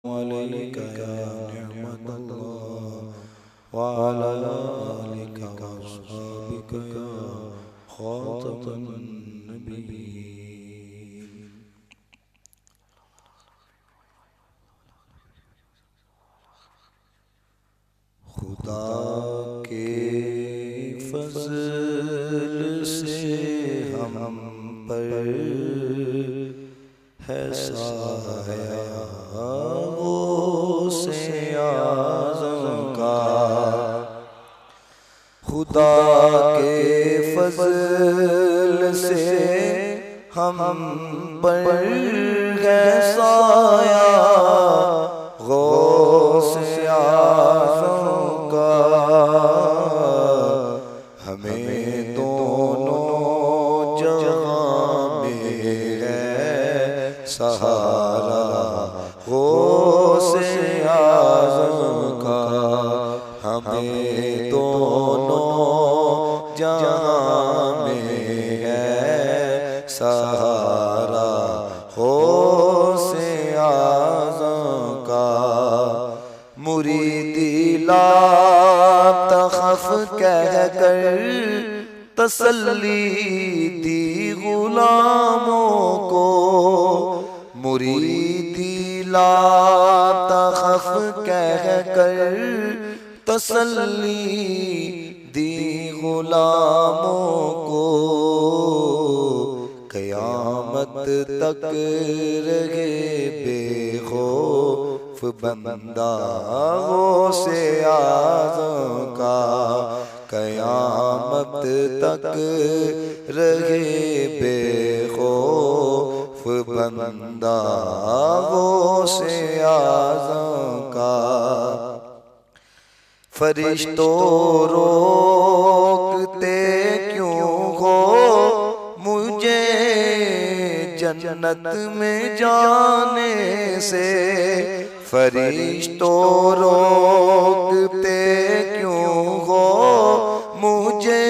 अलैका या निअमतल्लाह व अला आलिका व अस्हाबिका या खातमन नबिय्यीन। खुदा के फज़ल से हम पर है साया से आज़म का। खुदा के फज़ल से हम पर है साया गौसे आज़म का। हमें दोनों जहां में है सहारा गौसे आज़म का। हमें दोनों जहां में है सहारा गौसे आज़म का। मुरीदी ला तखफ कह कर तसल्ली दी गुलामों को। मुरीदी ला तखफ कह कर तसल्ली दी गुलामों को। क़यामत तक रहे बेखौफ बंदा गौसे आज़म का। क़यामत तक रहे बेखौफ बंदा गौसे आज़म का। फरिश्तों रोकते क्यों हो मुझे जन्नत में जाने से। फरिश्तों रोकते क्यों हो मुझे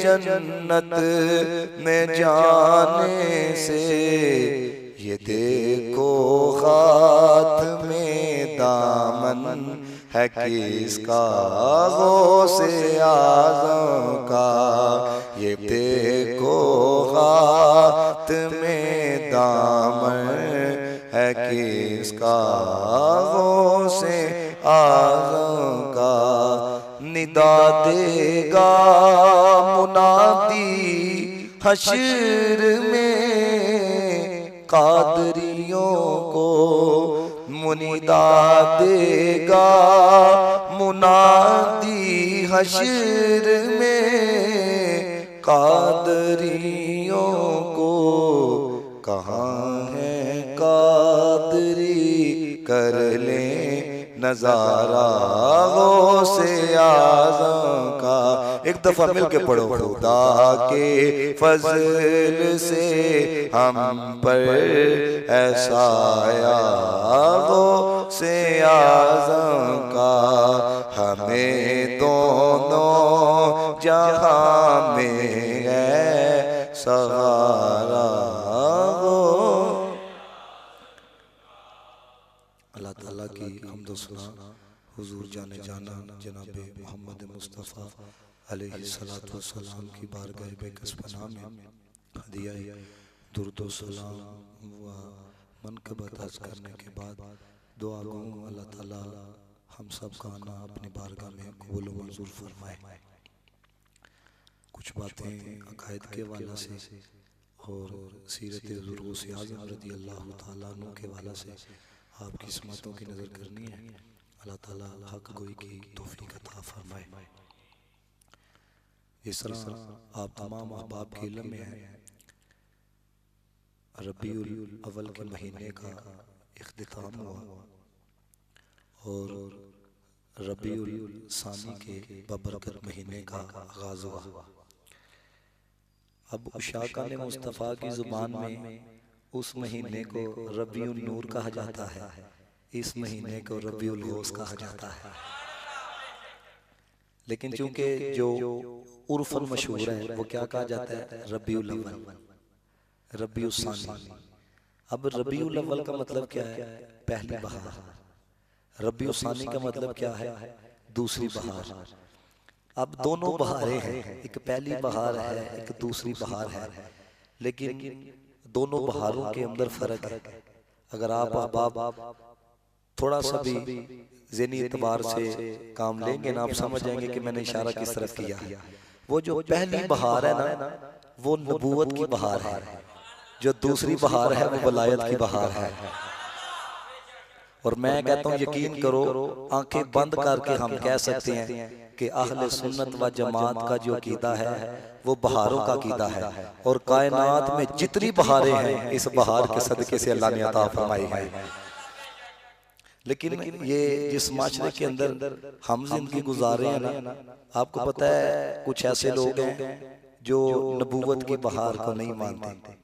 जन्नत में जाने से। ये देखो हाथ में दामन है किसका गौसे आज़म का। ये देखो हाथ में दामन है किसका गौसे आज़म का। निदा देगा मुनादी हश्र में कादरियों को। मुनिदा देगा मुनादी हश्र में कादरियों को। कहाँ है कादरी कर ले नजारा गौसे आज़म का। एक दफा मिल के पढ़ो। खुदा के फज़ल से हम पर ऐसा गौसे आज़म का। हमें दोनों जहां में है सहारा। अल्लाह ताला की हम्द सना हुजूर जाने जाना जनाब मोहम्मद मुस्तफ़ा अलैहिस्सलातु वस्सलाम की बारगाह बेकस पनाह में हदिया दुरूद व सलाम व मनक़बत अर्ज़ करने के बाद दुआ गो अल्लाह ताला हम सब का आना अपनी बारगाह में कबूल व मंजूर फरमाए। कुछ बातें अक़ायद के वाला से और सीरत हुज़ूर गौसे आज़म रज़ी अल्लाह तआला अन्हु के वाला से आपकी किस्मतों की नज़र करनी है। अल्लाह ताला हक गोई की तौफीक अता फरमाए। इस तरह आप तमाम अहबाब के इल्म में है रबीउल अव्वल के महीने का इख्तिताम हुआ और रबीउल सानी के बबरकत महीने का आगाज़ हुआ। अब उशाका ने मुस्तफ़ा की ज़ुबान में उस महीने को रबीउन नूर कहा जाता है, इस महीने को रबीउल गौस कहा जाता है। लेकिन चूंकि जो उर्फन मशहूर है वो क्या कहा जाता है, रबीउल अव्वल, रबीउल सानी। अब रबीउल अव्वल का मतलब क्या है? पहली बहार। रबीउल सानी का मतलब क्या है? दूसरी बहार। अब दोनों बहारें हैं, एक पहली बहार है, एक दूसरी बहार है, लेकिन दोनों बहारों के अंदर फर्क है। अगर आप अहबाब थोड़ा सा भी ज़हनी एतबार से काम लेंगे ना, आप समझ जाएंगे कि मैंने इशारा किस तरफ किया। वो जो पहली बहार है ना, वो नबूवत की बहार है। जो दूसरी बहार है वो वलायत की बहार है। और मैं कहता हूँ यकीन करो, आंखें बंद करके हम कह सकते हैं कि अहले सुन्नत व जमात का जो अकीदा है वो बहारों का अकीदा है। और कायनात में जितनी बहारें हैं इस बहार के सदके से अल्लाह ने अता फरमाई है। लेकिन ये जिस माशरे के अंदर हम जिंदगी गुजारे हैं ना, आपको पता है कुछ ऐसे लोग हैं जो नबूवत की बहार को नहीं मानते,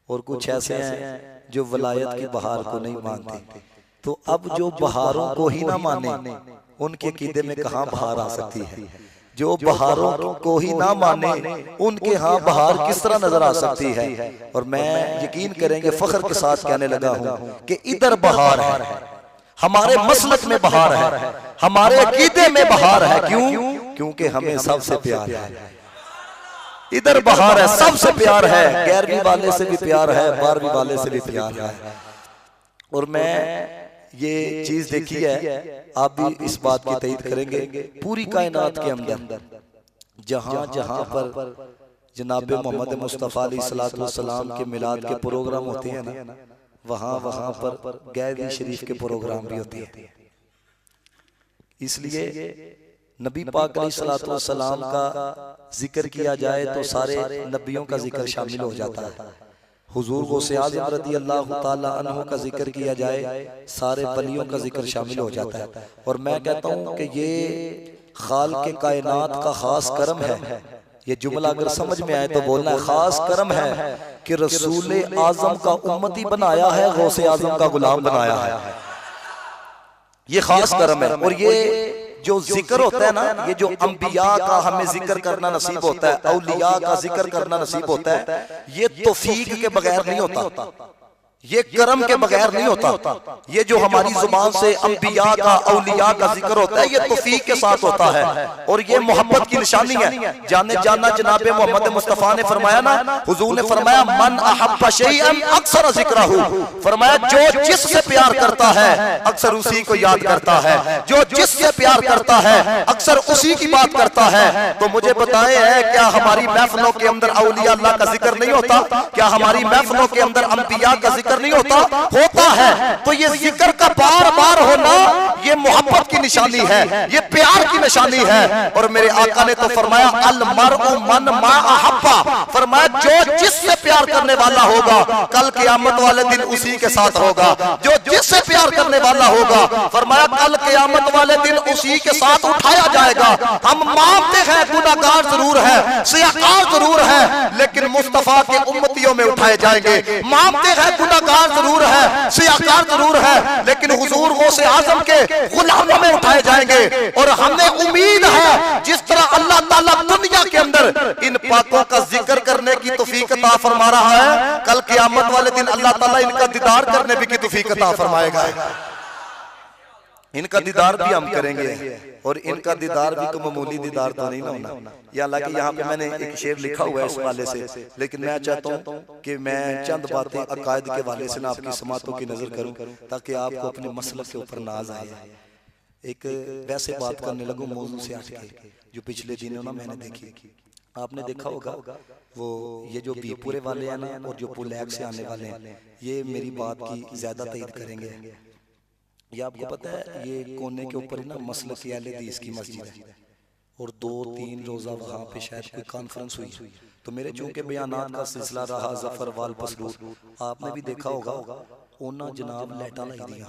और कुछ ऐसे हैं जो वलायत की बहार को नहीं मानते। तो अब जो बहारों को ही ना माने उनके अकीदे में कहाँ बहार आ सकती है? जो बहारों को ही ना माने उनके यहाँ बहार किस तरह नजर आ सकती है? और मैं यकीन करेंगे फख्र के साथ कहने लगा हूँ कि इधर बहार है, हमारे मसलक में बहार है, हमारे अकीदे में बहार है। क्यों? क्योंकि हमें सबसे प्यार है। इधर बहार है, सबसे प्यार है, 11वीं वाले से भी प्यार है, 12वीं वाले से भी प्यार है। और मैं ये चीज देखी है, आप भी इस बात की तईद करेंगे, पूरी कायनात के अंदर जहां जहां पर जनाब मोहम्मद मुस्तफ़ा अलैहिस्सलातु वस्सलाम के मिलाद के प्रोग्राम होते हैं ना, वहां वहां पर गैरी शरीफ के प्रोग्राम भी होते हैं। इसलिए नबी पाक अलैहिस्सलातु वस्सलाम का जिक्र किया जाए तो सारे नबियों का जिक्र शामिल हो जाता है। हुजूर गौसे आज़म रज़ी अल्लाह ताला अन्हु का जिक्र किया जाए, सारे वलियों का जिक्र शामिल हो जाता है। और मैं कहता हूँ कि ये खाल के कायनात का खास करम है। ये जुमला अगर समझ में आए तो बोलना है, खास करम है कि रसूल आजम का उम्मती बनाया है, गौसे आजम का गुलाम बनाया है। ये खास करम है। और ये जो जिक्र होता है ना, ये जो अंबिया का हमें जिक्र करना नसीब होता है, औलिया का जिक्र करना नसीब होता है, ये तौफीक के बगैर नहीं होता, ये करम के बगैर नहीं होता। ये जो हमारी जुबान से अंबिया का औलिया का जिक्र होता है, ये तौफीक के साथ होता है। और ये मोहब्बत की निशानी है। जाने जाना जनाबे मोहम्मद मुस्तफ़ा ने फरमाया ना, हुजूर ने फरमाया मन अहब्ब शैअन अक्सर जिक्रहु, फरमाया जो जिससे प्यार करता है अक्सर उसी को याद करता है, जो जिससे प्यार करता है अक्सर उसी की बात करता है। तो मुझे बताए है, क्या हमारी महफिलों के अंदर औलिया अल्लाह का जिक्र नहीं होता? क्या हमारी महफिलों के अंदर अंबिया का जिक्र नहीं होता? होता है। तो ये जिक्र का बार बार होना ये मोहब्बत की निशानी है, ये प्यार की निशानी है। और मेरे आका ने तो फरमाया अल मरउ मन मा अहब्बा, फरमाया जो जिससे प्यार करने वाला होगा कल क़यामत वाले दिन उसी के साथ होगा। जो जिससे प्यार करने वाला होगा फरमाया कल क़यामत वाले दिन उसी के साथ उठाया जाएगा। हम मानते हैं गुनाहगार जरूर है, सियाकार जरूर है, लेकिन मुस्तफा के उम्मतियों में उठाए जाएंगे। मानते हैं गुनाहगार जरूर है, सियाकार जरूर है, लेकिन हुजूर गौसे आजम के गुलामों में उठाए जाएंगे। और हमें उम्मीद है जिस तरह अल्लाह ताला दुनिया के अंदर इन पाकों का जिक्र करने की तौफीक अता फरमा रहा है, कल क़यामत वाले दिन अल्लाह ताला इनका दीदार करने की तौफीक अता फरमाएगा। इनका दीदार भी हम करेंगे। और इनका दीदार भी तो मामूली दीदार तो नहीं ना होना। या हालांकि यहाँ पे मैंने एक शेर लिखा हुआ है इस वाले से, लेकिन मैं चाहता हूँ कि मैं चंद बातें अकायद के वाले से ना आपकी समातों की नजर करूँ, ताकि आपको अपने मसलक के ऊपर नाज आए। एक वैसे बात करने लगूं मौजू से हट के, जो पिछले दिनों ना मैंने देखी। आपने देखा होगा वो ये जो बीपुरे वाले हैं ना, और जो पुलैक से आने वाले हैं, ये मेरी बात की ज्यादा तईद करेंगे। ये आपको पता है, ये कोने के ऊपर ना मसलक अहले हदीस की मस्जिद है, और 2-3 रोजा वहाँ पे शायद कोई कॉन्फ्रेंस हुई। तो मेरे चूंकि बयानात का सिलसिला रहा जफर वाल पसलूर, आपने भी देखा होगा ओना जनाब लेटा लाई दिया,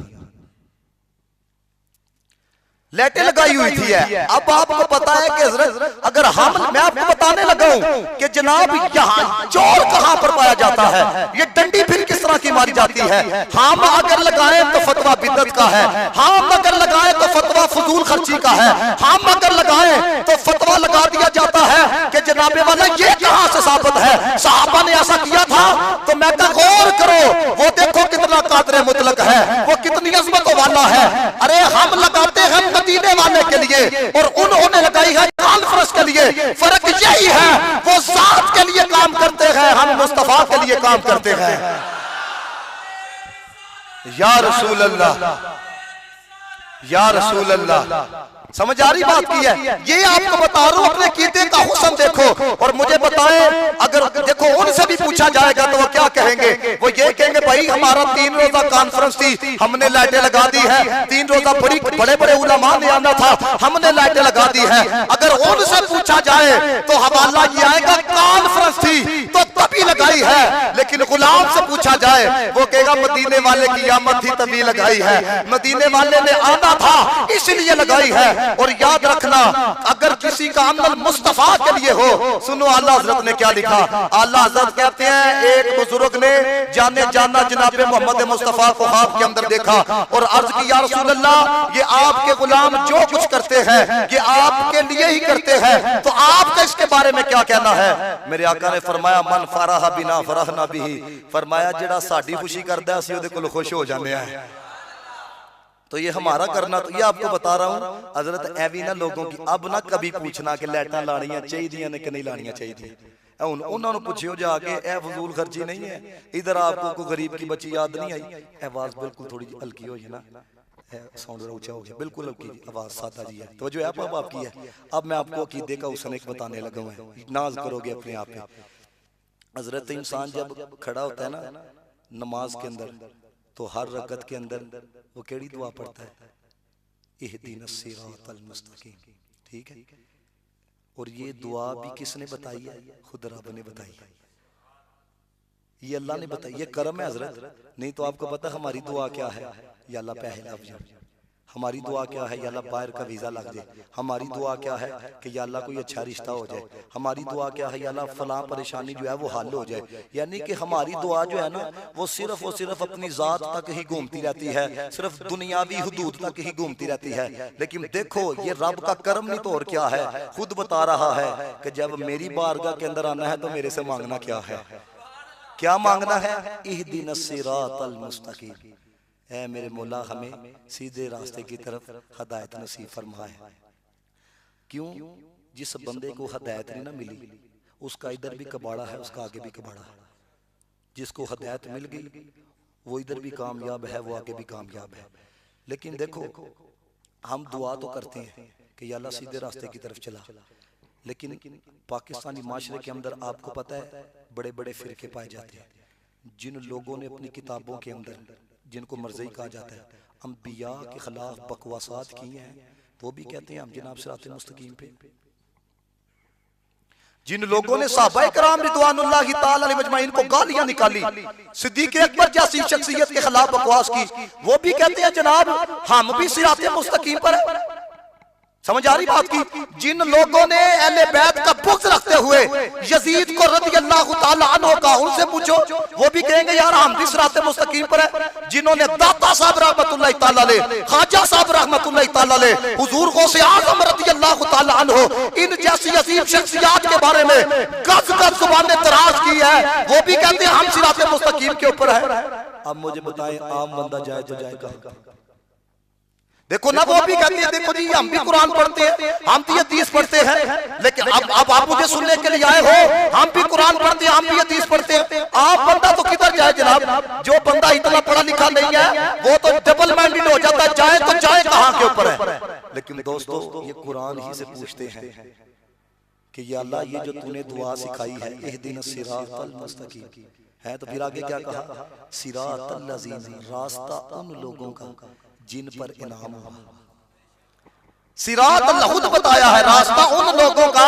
लेटे लगाई हुई थी है। अब आपको पता है कि हजरत अगर मैं आपको बताने लगा हूं कि जनाब यहाँ चोर कहां पर पाया जाता है, ये डंडी फिर किस तरह की मारी जाती है। हम अगर लगाएं तो फतवा बिदअत का है, हम अगर लगाएं तो फतवा फजूल खर्ची का है, हम अगर लगाएं तो फतवा लगा दिया जाता है कि जनाबे वाला ये कहां से साबित है, सहाबा ने ऐसा किया था, तो मैं कहा गौर करो, वो देखो कितना कादर मुतलक है, वो कितनी अजमतों वाला है। अरे हम लगाते हैं मदीने वाले के लिए और उन्होंने लगाई है कॉन्फ्रेंस के लिए। फर्क यही है, वो जात के लिए काम करते हैं, हम मुस्तफा के लिए काम करते हैं। या रसूल अल्लाह, या रसूल अल्लाह। समझ आ रही बात की है? ये आपको बता रहा हूं, अपने कीते का हुस्न देखो और मुझे बताएं। अगर देखो उनसे भी पूछा जाएगा तो वो क्या कहेंगे? वो ये कहेंगे भाई हमारा 3 रोजा कॉन्फ्रेंस थी, हमने लाइटें लगा दी है। 3 रोजा बड़े बड़े उलमा ने आना था, हमने लाइटें लगा दी है। अगर उनसे पूछा जाए तो हवाला ये आएगा कॉन्फ्रेंस थी तो तभी लगाई है। लेकिन गुलाम से पूछा जाए वो कहेगा मदीने वाले की आमद थी तभी लगाई है, मदीने वाले ने आना था इसलिए लगाई है। और याद रखना, अगर किसी का अमल मुस्तफा के लिए हो, सुनो आला हजरत ने क्या लिखा। आला हजरत कहते हैं एक बुजुर्ग ने जाने जाना जनाब मोहम्मद मुस्तफा को ख्वाब के अंदर देखा और अर्ज की या रसूल अल्लाह, ये आपके गुलाम जो कुछ करते हैं ये आपके लिए ही करते हैं, तो आपका इसके बारे में क्या कहना है? मेरे आका ने फरमाया मन फराहा बिना फराहना बिही, फरमाया जेड़ा साडी खुशी करदा है असीं ओदे कोल खुश हो जाने हैं। तो ये हमारा करना, तो ये आपको बता रहा हूं हजरत एवी ना लोगों की अब ना कभी पूछना कि लाइटां लानियां चाहिए ने कि नहीं लानियां चाहिए। उन्होंने पूछियो जाके ए फजूल खर्ची नहीं है। इधर आपको कोई गरीब की बच्ची याद नहीं आई? आवाज बिल्कुल थोड़ी हल्की हो ना, साउंड ऊंचा हो गया, बिल्कुल हल्की आवाज सादा जी है। तो जो है आप आपकी है। अब मैं आपको अकीदे का हुस्न एक बताने लगा हूं, नाज करोगे अपने आप पे। हजरत इंसान जब खड़ा होता है ना नमाज के अंदर, तो हर रकत के अंदर वो केड़ी दुआ पढ़ता है? इहदीनस सिरातल मुस्तकीम। ठीक है, और ये दुआ भी किसने बताई है? खुद रब ने बताई है, ये अल्लाह ने बताई। ये करम है हजरत। नहीं तो आपको पता हमारी दुआ क्या है? या अल्लाह पहला अफजल। हमारी दुआ क्या है? या अल्लाह बाहर का वीजा लग जाए। हमारी दुआ क्या है कि या अल्लाह कोई अच्छा रिश्ता हो जाए। हमारी दुआ क्या है? या अल्लाह फलां परेशानी जो है वो हल हो जाए। यानी कि हमारी दुआ जो है ना वो सिर्फ अपनी जात तक ही घूमती रहती है, सिर्फ दुनियावी हुदूद तक ही घूमती रहती है। लेकिन देखो ये रब का करम नहीं तो और क्या है। खुद बता रहा है कि जब मेरी बारगाह के अंदर आना है तो मेरे से मांगना क्या है? क्या मांगना है? इहदीनस सिरातल मुस्तकीम। ऐ मेरे मौला हमें सीधे रास्ते की तरफ हदायत नसीब फरमाए। क्यों? जिस बंदे को हदायत नहीं ना मिली उसका इधर भी कबाड़ा है, उसका आगे भी कबाड़ा है। जिसको हदायत मिल गई वो इधर भी कामयाब है, वो आगे भी कामयाब है। लेकिन देखो हम दुआ तो करते हैं कि या अल्लाह सीधे रास्ते की तरफ चला, लेकिन पाकिस्तानी माशरे के अंदर आपको पता है बड़े बड़े फिरके पाए जाते हैं। जिन लोगों ने अपनी किताबों के अंदर, जिनको मर्ज़ी कहा जाता है, अंबिया के खिलाफ बकवासात की हैं, वो भी कहते हैं हम जनाब सिरात मुस्तकीम पे। जिन लोगों ने सहाबाए कराम रिदवानुल्लाहि ताला अलैहिम अजमाइन को गालियां निकाली, सिद्दीक़ अकबर जैसी शख्सियत के खिलाफ बकवास की, वो भी कहते हैं जनाब हम भी सिरात मुस्तकीम पर है। समझ आ रही बात की? जिन लोगों ने अहले बैत का बुग़्ज़ रखते हुए यजीद को रज़ियल्लाहु ताला अन्हु का, उनसे पूछो वो भी कहेंगे यार हम भी सिरात मुस्तकीम पर है। जिन्होंने दाता साहब रहमतुल्लाहि ताला अलैह, ख्वाजा साहब रहमतुल्लाहि ताला अलैह, हुजूर गौसे आज़म रज़ियल्लाहु ताला अन्हु, इन जैसी अजीम शख्सियत के बारे में गज़ गज़ ज़ुबानें तराश की है, वो भी कहते हैं हम सिरात मुस्तकीम के ऊपर है। अब मुझे बताएं आम बंदा जाए तो जाए कहां? देखो ना वो भी कहते हैं देखो जी हम भी कुरान पढ़ते हैं, हम भी हदीस पढ़ते हैं, लेकिन अब आप मुझे सुनने के लिए आए हो, हम भी कुरान पढ़ते हैं, हम भी हदीस पढ़ते हैं। आप बंदा तो किधर जाए जनाब? जो बंदा इतना पढ़ा लिखा नहीं है वो तो डबल माइंडेड हो जाता है, जाए तो जाए कहां के ऊपर है। लेकिन दोस्तों ये कुरान ही से पूछते हैं कि या अल्लाह ये जो तूने दुआ सिखाई है इहदिनस सिरातल मुस्तकीम है, तो फिर आगे क्या कहा? सिरातल लज़ीना, रास्ता उन लोगों का जिन पर इनाम हुआ। सिरात अल्लाह खुद बताया है, रास्ता उन लोगों का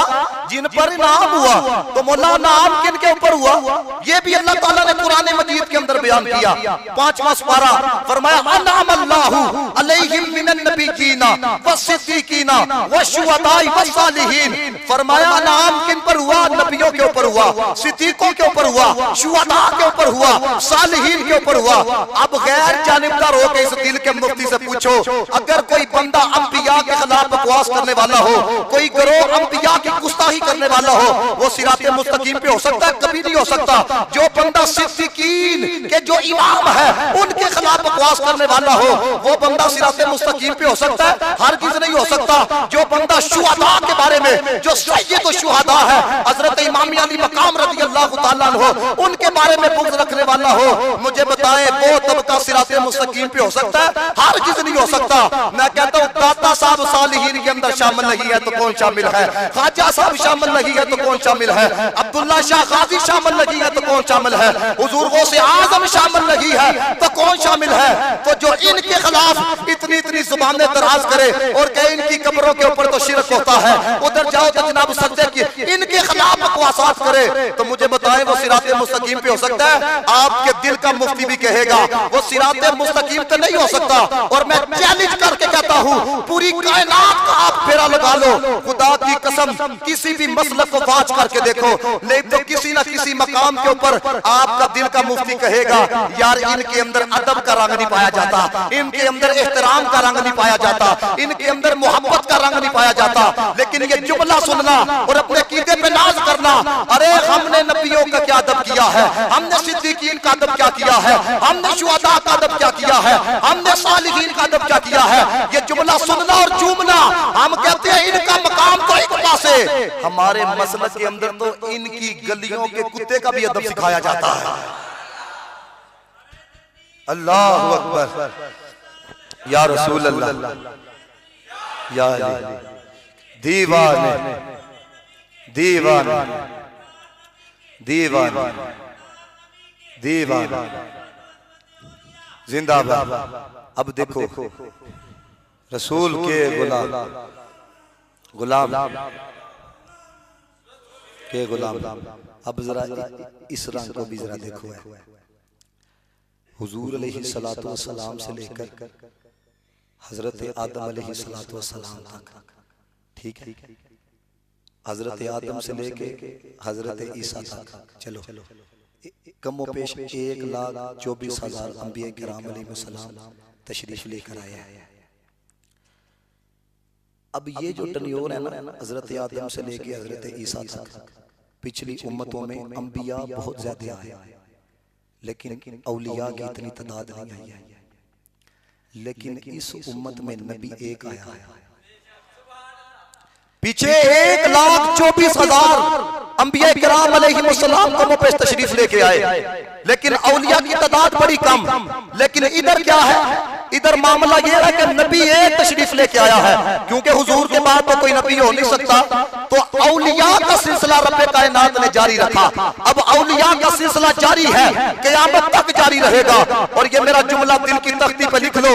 जिन पर इनाम हुआ। तो मौला नाम किन के ऊपर हुआ ये भी अल्लाह ताला ने कुरान मजीद के अंदर बयान किया। 5वां पारा फरमाया अनअम अल्लाहु अलैहिम मिनन नबिय्यीना वस्सिद्दीकीना वशुहदाई वस्सालिहीन। फरमाया नाम किन पर हुआ? नबियों के ऊपर हुआ, सिद्दीकों के ऊपर हुआ, शुहदा के ऊपर हुआ, सालिहीन के ऊपर हुआ। अब गैर जानिबदार हो के इस दिल के मुफ्ती से पूछो, अगर कोई बंदा अंबिया के खिलाफ बकवास करने वाला हो, कोई गिरोह अंबिया की गुस्ताखी करने वाला हो, वो सिराते मुस्तकीम पे हो सकता है? कभी नहीं हो सकता। जो बंदा सिद्दीकीन के जो इमाम है उनके खिलाफ बकवास करने वाला हो, वो बंदा सिराते मुस्तकीम पे हो सकता है? हरगिज़ नहीं हो सकता। जो बंदा शुहदा के बारे में, जो सय्यद शुहदा है हजरत इमाम अली मकाम रज़ी अल्लाह तआला अन्हु, उनके बारे में बुग़्ज़ रखने वाला हो, मुझे बताएं वो तबका सिराते मुस्तकीम पे हो सकता है? हरगिज़ नहीं हो सकता। मैं कहता हूँ दाता साहब सालिहीन के अंदर शामिल नहीं है तो कौन शामिल है? ख्वाजा साहब शामिल नहीं है तो कौन शामिल है? अब्दुल्ला शाह गाजी शामिल नहीं है तो कौन शामिल है? हुजूर गौसे आज़म शामिल नहीं है तो कौन शामिल है? तो जो इनके खिलाफ इतनी इतनी जुबानें दराज करे और कहे इनकी कब्रों के ऊपर तो शिरक होता है, उधर जाओ तो जनाब सजदे की इनके खिलाफ बकवासात करे, तो मुझे बताएं वो सिराते मुस्तकीम पे हो सकता है? आपके दिल का मुफ्ती भी कहेगा वो सिराते मुस्तकीम पे नहीं हो सकता। और मैं चैलेंज करके कहता हूँ पूरी कायनात का आप फेरा लगा लो, खुदा की कसम किसी भी मसलक को वाच करके देखो, नहीं तो किसी ना किसी मकाम के ऊपर आपका दिल का मुफ्ती कहेगा यार इनके अंदर अदब का रंग नहीं पाया जाता, इनके अंदर एहतराम का रंग नहीं पाया जाता, इनके अंदर मोहब्बत का रंग नहीं पाया जाता। लेकिन ये जुमला सुनना और अपने कीदे पे नाज करना, अरे हमने नबियों का क्या अदब किया है, हमने सिद्दीकीन का अदब क्या किया है, हमने शुहदा का अदब क्या किया है, हमने सालिहीन का अदब क्या किया है, ये जुमला सुनना और झूमना। हम कहते हैं इनका मकाम तो एक पास है, हमारे मसलक के अंदर तो इनकी गलियों के कुत्ते का भी अदब सिखाया जाता है। अल्लाहु अकबर, या रसूल अल्लाह, या अली, दीवाने दीवाने दीवाने दीवाने जिंदाबाद। अब देखो रसूल के गुलाम के गुलाम, अब जरा इस रंग को भी जरा देखो है। हुजूर अलैहिस्सलातु वस्सलाम से लेकर हजरत आदम अलैहिस्सलातु वस्सलाम तक, ठीक है, हजरत आदम से लेके हजरत ईसा तक, चलो कमो पेश 1,24,000 अंबिया किराम अलैहिस्सलाम तशरीफ लेकर आए हैं। अब ये जो टनियोर है ना हजरत आदम से लेके हजरत ईसा तक, पिछली उम्मतों में अंबिया बहुत ज्यादा आए लेकिन औलिया की इतनी तादाद नहीं आई है, लेकिन इस उम्मत में नबी एक आया है। पीछे 1,24,000 अंबिया किराम अलैहिस्सलाम कौमों पे तशरीफ लेके आए, लेकिन औलिया की तादाद बड़ी कम। लेकिन इधर क्या है, इधर मामला ये है कि नबी एक तशरीफ लेके आया है, क्योंकि हुजूर के बाद तो कोई नबी हो नहीं सकता, तो औलिया का सिलसिला रब्बे कायनात ने जारी रखा। अब औलिया का सिलसिला जारी है, क़यामत तक जारी रहेगा। और ये मेरा जुमला दिल की तख्ती पे लिख लो,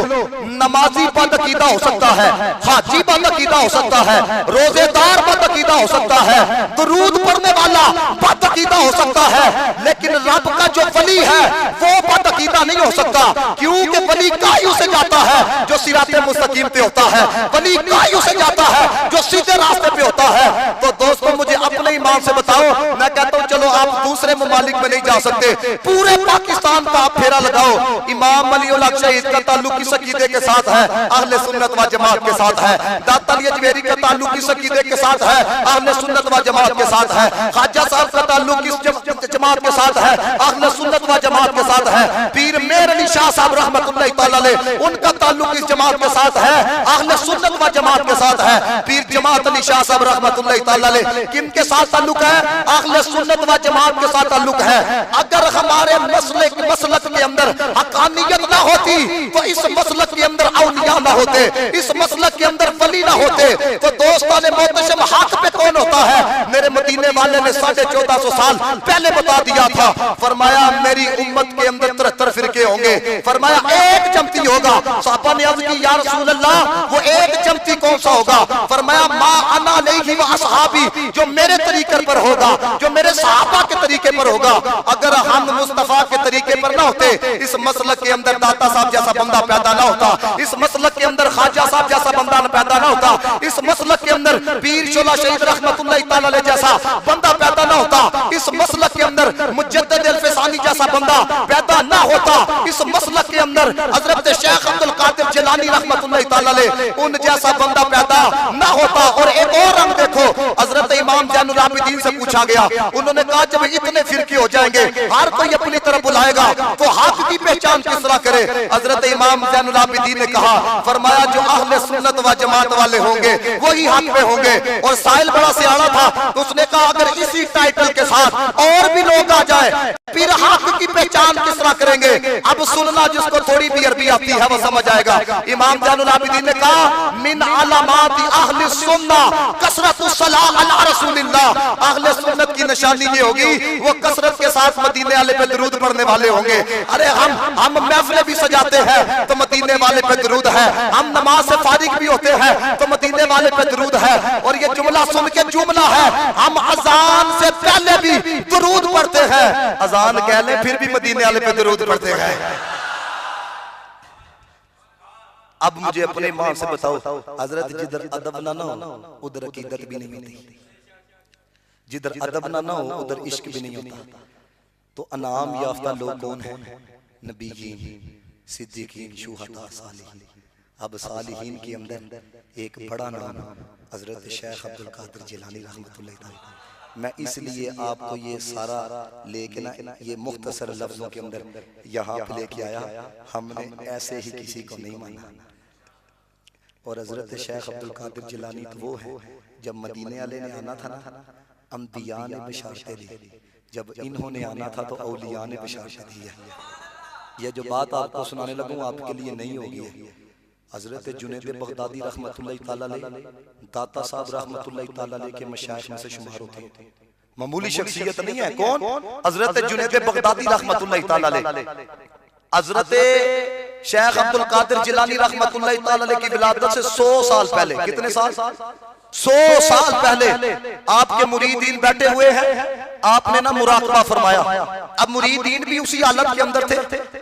नमाजी बदअकीदा हो सकता है, हाजी बदअकीदा हो सकता है, रोजेदार बदअकीदा हो सकता है, दुरूद पढ़ने वाला बदअकीदा हो सकता है, लेकिन रब का जो वली है वो बदअकीदा नहीं हो सकता, क्योंकि वली कायू से जाता है जो सिराते मुस्तकीम पे होता है, वली कायू से जाता है जो सीधे रास्ते पे होता है। तो दोस्तों मुझे अपने ईमान से बताओ, मैं कहता हूँ चलो आप दूसरे ममालिक में नहीं जा सकते, पूरे पाकिस्तान का आप फेरा लगाओ, इमाम अली उल हक शहीद का ताल्लुक किस अकीदे के साथ है? अहले सुन्नत व जमात के साथ है। दाता अली अजमेरी का ताल्लुक किस अकीदे के साथ है? अहले सुन्नत व जमात के साथ है। ख्वाजा साहब का ताल्लुक किस जमात के साथ है? अहले सुन्नत व जमात के साथ है। पीर मेर अली शाह साहब रहमतुल्लाह तआला अलैह, उनका ताल्लुक इस जमात के साथ है, अहले सुन्नत व जमात के साथ है। पीर जमात अली शाह साहब रहमतुल्लाह तआला अलैह किनके साथ ताल्लुक है? अहले सुन्नत व जमात के साथ ताल्लुक है। अगर हमारे मसलक के अंदर हकानियत ना होती तो इस मसलक के अंदर औलिया ना होते, इस मसलक के अंदर वली ना होते, तो दोस्ताने मोहतशम हाथ पे कौन होता है? मेरे मदीने वाले ने 1450 साल पहले बता दिया था, फरमाया मेरी उम्मत के अंदर 73 फिरके होंगे, फरमाया एक जमती होगा। साहबा ने अर्ज की या रसूल अल्लाह वो एक जमती कौन सा होगा? फरमाया मा अना अलैहि व असहाबी, जो मेरे तरीके पर होगा, जो मेरे सहाबा के तरीके पर होगा। अगर हम मुस्तफा के तरीके पर ना होते, इस मसलक के अंदर दाता साहब जैसा बंदा पैदा ना होता, इस मसलक के अंदर ख्वाजा साहब जैसा बंदा पैदा ना होता, इस मसलक के अंदर पीर शोला शहीद रहमतुल्लाह तआला अलैह जैसा बंदा पैदा ना होता, इस मसलक के अंदर मुजद्दिद अल-फ़सानी जैसा बंदा पैदा ना होता, इस मसलक के अंदर हजरत शेख अब्दुल कादिर जिलानी रहमतुल्लाह तआला अलैह उन जैसा बंदा पैदा ना होता। और एक और रंग देखो, हजरत इमाम ज़ैनुल आबिदीन से पूछा गया, उन्होंने कहा जब इतने फिरके हो जाएंगे, हर कोई अपनी तरफ बुलाएगा, तो हक की पहचान किस तरह करे? हजरत इमाम ज़ैनुल आबिदीन ने कहा, फरमाया जो अहले सुन्नत व जमात वाले होंगे वही हक में होंगे। और साहिल बड़ा सियाना था, तो उसने कहा अगर इसी टाइटल के साथ और भी लोग आ जाए, फिर हक की पहचान किस तरह करेंगे? अब सुनना, जिसको थोड़ी भी अरबी आती है वो समझ आएगा। इमाम ज़ैनुल आबिदीन ने कहा मिन अलामाति अहले सुन्ना कसरतुस सलाह अला रसूलिल्लाह, अहले सुन्नत की निशानी ये होगी वो कसरत के साथ मदीने वाले पे दरूद पढ़ने वाले होंगे। अरे हम महफिलें भी सजाते हैं तो मदीने वाले पे दरूद है, हम नमाज से फारिग भी होते हैं तो मदीने वाले पे दरूद है। और ये जुमला सुन के जुमला है, हम अजान से पहले भी दरूद पढ़ते हैं, अजान कह ले फिर भी मदीने वाले पे दरूद पढ़ते हैं। अब मुझे अपने मां से बताओ, हजरत जिधर अदब ना हो उधर अकीदत भी नहीं होती, जिधर अदब ना हो उधर इश्क भी नहीं होता। तो अनाम याफ्ता लोग कौन है? नबीयीन, सिद्दीकीन, शुहदा, सालिहीन। अब सालिहीन के अंदर एक बड़ा नाम हजरत शेख अब्दुल कादिर जिलानी रहमतुल्लाह तआला। मैं इसलिए आपको ये सारा लेके ना ये मुख्तसर लफ्जों के अंदर यहाँ पे लेके आया, हमने ऐसे ही किसी को नहीं माना। और हजरत शेख अब्दुल कादिर जिलानी तो वो है, जब मदीने वाले ने आना था ना, अंबिया ने बशारतें दी, जब इन्होंने आना था तो औलिया ने बशारतें दी है। ये जो बात आपको सुनाने लगूं आपके लिए नहीं होगी। हजरत जुनैद बगदादी रहमतुल्लाह तआला अलैह, दाता साहब रहमतुल्लाह तआला अलैह के मशाइख में से शुमार होते हैं, मामूली शख्सियत नहीं है। कौन? हजरत जुनैद बगदादी रहमतुल्लाह तआला अलैह। हजरत शेख अब्दुल कादिर जिलानी रहमतुल्लाह तआला अलैह की विलादत से 100 साल पहले, कितने साल? 100 साल पहले आपके मुरीदीन बैठे हुए हैं, आपने ना मुराकबा फरमाया। अब मुरीदीन भी उसी हालत के अंदर थे,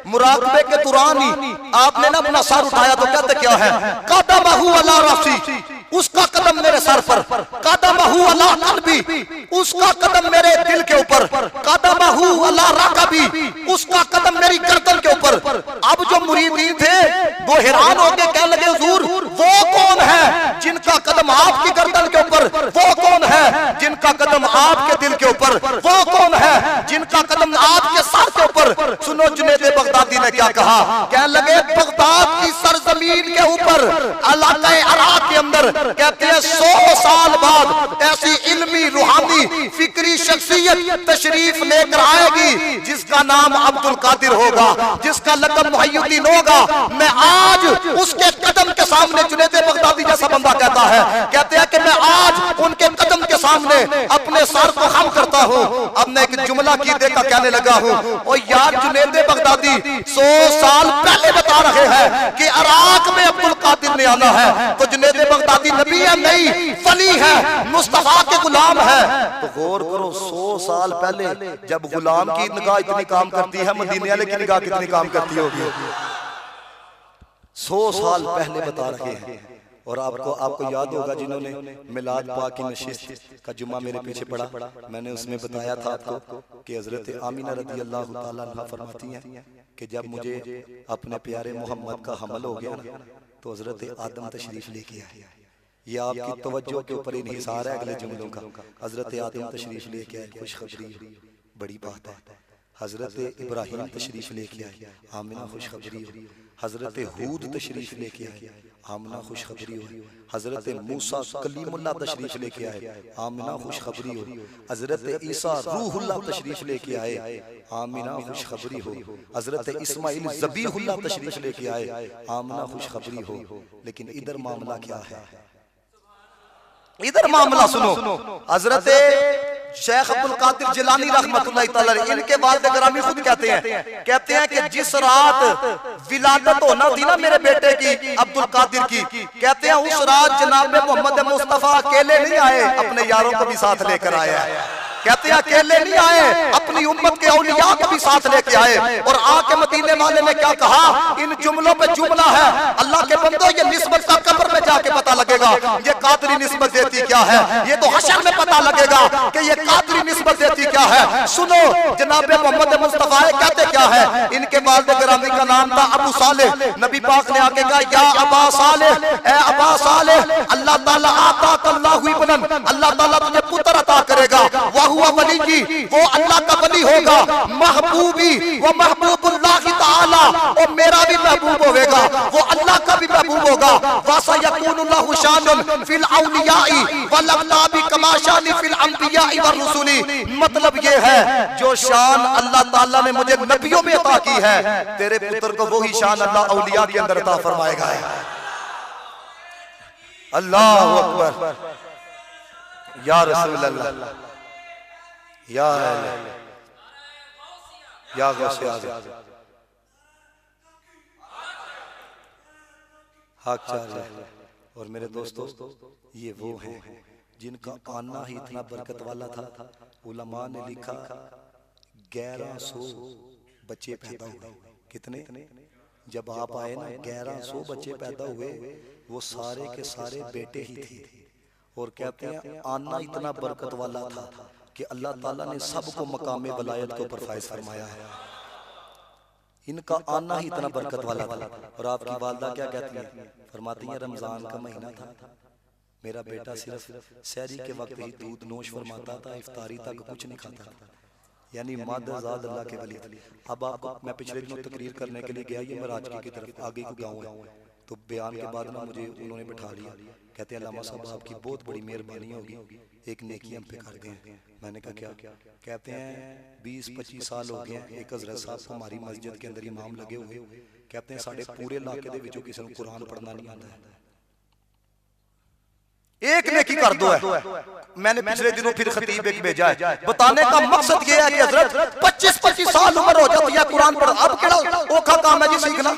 मुराकबे के दौरान ही आपने ना अपना सर उठाया तो कहते क्या है? कदमहु अला रसी, उसका कदम मेरे सर पर, कदमहु अला कल्बी, उसका कदम मेरे दिल के ऊपर, कदमहु अला रकबी, उसका कदम मेरी गर्दन के ऊपर। अब जो मुरीदीन थे वो हैरान हो गए, कहने लगे हुजूर वो कौन है जिनका कदम आपकी गर्दन के ऊपर? वो कौन है जिनका कदम आपके दिल के ऊपर? वो कौन है जिनका कदम आपके सर के ऊपर? सुनो जुनैद बगदादी ने क्या कहा, कहने लगे बगदाद की सरजमीन के ऊपर इलाका इराक के अंदर कहते हैं 100 साल बाद ऐसी इल्मी रूहानी फिक्री शख्सियत तशरीफ लेकर आएगी जिसका नाम अब्दुल कादिर होगा, जिसका लक़ब मुहय्यिद्दीन होगा। मैं आज उसके कदम के सामने, जुनैद बगदादी जैसा बंदा कहता है, कहते हैं कि मैं आज उनके कदम के सामने अपने सर को खम करता हूँ। अब मैं एक जुमला कीदे का कहने लगा हूँ, और यार जुनैद बगदादी 100 साल पहले बता रहे हैं कि इराक में अब्दुल कादिर ने आना है, तो जुनैद बगदादी नबी है नहीं, वली है, मुस्तफा के गुलाम है। तो गौर करो 100 साल पहले जब गुलाम की निगाह इतनी काम करती है, मदीने वाले की निगाह कितनी काम करती होगी? 100 साल पहले बता रहे हैं। और आपको याद होगा जिन्होंने मिलाद पाक की नशिस्त का जुम्मा मेरे पीछे पड़ा, मैंने उसमें बताया था आपको कि हजरत आमीना रज़ी अल्लाह तआला अन्हा फरमाती हैं कि जब मुझे अपने प्यारे मोहम्मद का हमल हो गया तो हजरत आदम तशरीफ लेके आए। ये आपकी तवज्जो के ऊपर इन्हिसार है अगले जुमलों का। हजरत आदम तशरीफ लेके आए, खुशखबरी, बड़ी बात है। हजरत इब्राहिम तशरीफ लेके आए, आमिना खुशखबरी हो। हजरत हूद तशरीफ लेके आए, आमिना खुशखबरी हो। हजरत मूसा कलीमुल्लाह तशरीफ लेके आए, आमिना खुशखबरी हो। हजरत ईसा रूहुल्लाह तशरीफ लेके आए, आमिना खुशखबरी हो। हजरत इस्माइल ज़बीहुल्लाह तशरीफ लेके आए, आमिना खुशखबरी हो। लेकिन इधर मामला क्या है? इधर मामला सुनो, हजरत शेख अब्दुल कादिर जिलानी रहमतुल्लाह तआला अलैह, इनके वालिद गिरामी खुद कहते हैं कि जिस रात विलादत होना थी ना मेरे बेटे की अब्दुल कादिर की, कहते हैं उस रात जनाब मोहम्मद मुस्तफा अकेले नहीं आए, अपने यारों को भी साथ लेकर आए हैं। कहते हैं अकेले नहीं आए, अपनी उम्मत के औलिया को भी साथ लेके आए। और आके मदीने वाले ने क्या कहा, इन जुमलों पे जुमला है, अल्लाह के बंदो ये निस्बत का कब्र में जाके पता लगेगा ये कादरी निस्बत देती क्या है, ये तो हशर में पता लगेगा कि ये कादरी निस्बत देती क्या है। सुनो जनाब मोहम्मद मुस्तफा कहते क्या है, इनके वालिद गिरामी का नाम था अबू सालेह। नबी पाक ने आके कहा या अबा सालेह, ए अबा सालेह, अल्लाह ताला आता अल्लाहु इब्नन, अल्लाह ताला तुझे पुत्र अता करेगा, हुआ वली की, वो अल्लाह का वली होगा, महबूबी व महबूबुल्लाह ताला, और मेरा भी महबूब होगा, वो अल्लाह का भी महबूब होगा। वसयकुनुल्लाहु शानुन फिल औलियाई वल अक़ताबी कमा शानि फिल अंबियाई व रुसुली। मतलब ये है जो शान अल्लाह ताला ने मुझे नबियों में अता की है, तेरे पुत्र को वही शान अल्लाह औलिया के अंदर अता फरमाएगा। अल्लाहु अकबर, या रसूल अल्लाह, या गौसे आज़म, हक चाहे। और मेरे दोस्तों ये वो हैं जिनका आना ही इतना बरकत वाला था। उलमा ने लिखा 1100 बच्चे पैदा हुए। कितने? जब आप आए ना 1100 बच्चे पैदा हुए, वो सारे के सारे बेटे ही थे। और कहते हैं आना इतना बरकत वाला था कि अल्लाह ताला ने सबको मकामे वलायत के ऊपर फाइज फरमाया है। इनका आना ही इतना बरकत वाला था। और आपकी वालदा क्या कहती है, फरमाती है रमजान का महीना था, मेरा बेटा सिर्फ सहरी के वक्त ही दूध नोश फरमाता था, इफ्तारी तक कुछ नहीं खाता था। यानी मादजाद अल्लाह के वली। अब आपको मैं पिछले दिनों तकरीर करने के लिए गया, ये मराजकी की तरफ आगे को गाँव है, तो बयान के बाद ना मुझे उन्होंने बैठा लिया, कहते हैं अल्लामा साहब आपकी बहुत बड़ी मेहरबानी होगी, एक नेकी हम पे कर दें। मैंने कहा क्या? कहते हैं 20-25 साल हो गए हैं, एक हज़रत साहब को हमारी मस्जिद के अंदर इमाम लगे हुए, कहते हैं साढ़े पूरे इलाके दे विचों किसी को कुरान पढ़ना नहीं आता है, एक नेकी कर दो है। मैंने पिछले दिनों फिर खतीब एक भेजा है, बताने का मकसद ये है कि हजरत 25-25 साल उम्र हो जाती है कुरान पढ़, अब केड़ा औखा काम है जी सीखना।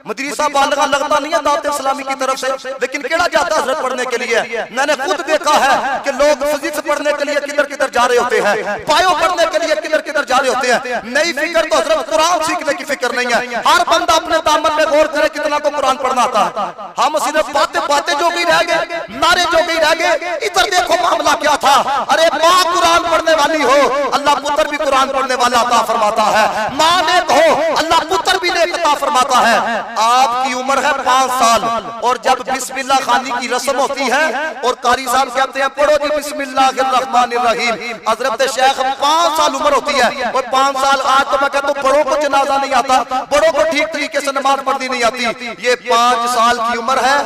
मदरसा बालगा लगता नहीं है दावत इस्लामी की तरफ से, लेकिन केड़ा जाता है हजरत पढ़ने के लिए। मैंने खुद देखा है कि लोग फिजिक्स पढ़ने के लिए किधर किधर जा रहे होते हैं, बायो पढ़ने के लिए किधर किधर जा रहे होते हैं। नई फिक्र तो हजरत कुरान सीखने की फिक्र नहीं है। हर बंदा अपने दामन में गौर करे कितना को कुरान पढ़ना आता है। हम सिर्फ बातें जो भी रह गए, नारे जो भी रह गए। इधर देखो मामला क्या था, अरे माँ कुरान पढ़ने वाली हो, अल्लाह पुत्र भी कुरान पढ़ने वाला अता फरमाता है। माँ नेक हो, अल्लाह पुत्र भी नेक अता फरमाता है। आपकी उम्र है 5 साल, और जब बिस्मिल्लाह खानी की रस्म होती है और कारी साहब कहते हैं पढ़ो जी बिस्मिल्लाहिर्रहमानिर्रहीम, हजरत शेख 5 साल उम्र होती है। और 5 साल आज तो मैं कहता हूँ बड़ों को जनाजा नहीं आता, बड़ों को ठीक तरीके से नमाज पढ़नी नहीं आती। ये 5 साल की उम्र है।